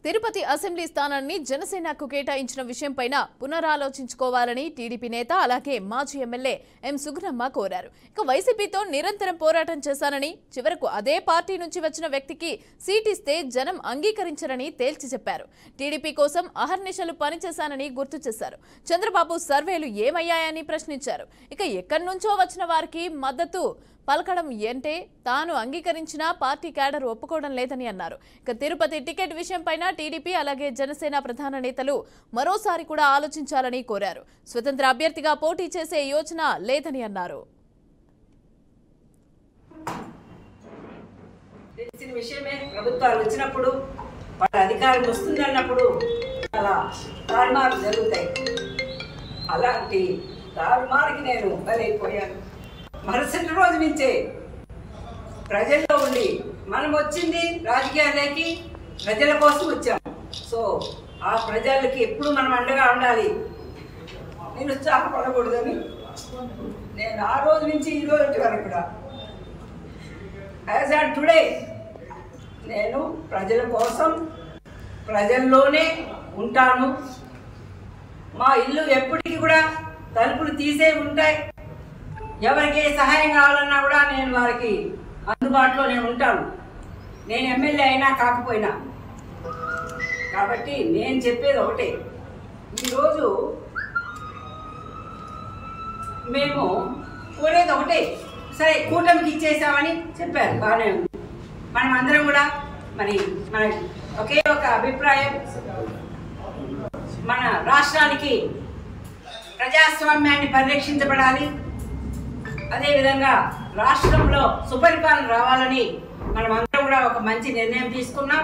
Tirupati assembly స్థానాన్ని జనసేనకు కేటాయించిన విషయంపైన పునరాలోచించుకోవాలని టీడీపీ నేత అలాగే మాజీ ఎమ్మెల్యే ఎం సుగుణమ్మ కోరారు. ఇక వైసీపీతో నిరంతరం పోరాటం చేశానని, చివరకు అదే పార్టీ నుంచి వచ్చిన వ్యక్తికి సీట్ ఇస్తే జనం అంగీకరించరని తేల్చి చెప్పారు. టీడీపీ కోసం అహర్నిశలు పనిచేశానని గుర్తు చేశారు. చంద్రబాబు సర్వేలు ఏమయ్యాయని ప్రశ్నించారు. ఇక ఎక్కడి నుంచో వచ్చిన వారికి మద్దతు పలకడం ఏంటే తాను అంగీకరించిన పార్టీ క్యాడర్ ఒప్పుకోవడం లేదని అన్నారు. ఇక తిరుపతి టికెట్ విషయంపైన టీడీపీ అలాగే జనసేన ప్రధాన నేతలు మరోసారి కూడా ఆలోచించాలని కోరారు. స్వతంత్ర అభ్యర్థిగా పోటీ చేసే యోచన లేదని అన్నారు. తెలిసిన విషయమే, ప్రభుత్వాలు వచ్చినప్పుడు వాళ్ళ అధికారం వస్తుందన్నప్పుడు అలా తారుమారు జరుగుతాయి. అలాంటి తారుమారుకి నేను బలైపోయాను. మరుసటి రోజు నుంచే ప్రజల్లో ఉండి మనం వచ్చింది రాజకీయాలకి ప్రజల కోసం వచ్చాం. సో ఆ ప్రజలకి ఎప్పుడు మనం అండగా ఉండాలి, నిరుత్సాహపడకూడదని నేను ఆ రోజు నుంచి ఈ రోజు వరకు కూడా యాజ్ ఆన్ టుడే నేను ప్రజల కోసం ప్రజల్లోనే ఉంటాను. మా ఇల్లు ఎప్పటికీ కూడా తలుపులు తీసే ఉంటాయి. ఎవరికి సహాయం కావాలన్నా కూడా నేను వారికి అందుబాటులోనే ఉంటాను, నేను ఎమ్మెల్యే అయినా కాకపోయినా. కాబట్టి నేను చెప్పేది ఒకటే, ఈరోజు మేము కోరేది ఒకటే. సరే, కూటమికి ఇచ్చేసామని చెప్పారు, బాగానే ఉంది. మనం అందరం కూడా మన ఒకే ఒక అభిప్రాయం, మన రాష్ట్రానికి ప్రజాస్వామ్యాన్ని పరిరక్షించబడాలి, అదేవిధంగా రాష్ట్రంలో సుపరిపాలన రావాలని మనం అందరం కూడా ఒక మంచి నిర్ణయం తీసుకున్నాం.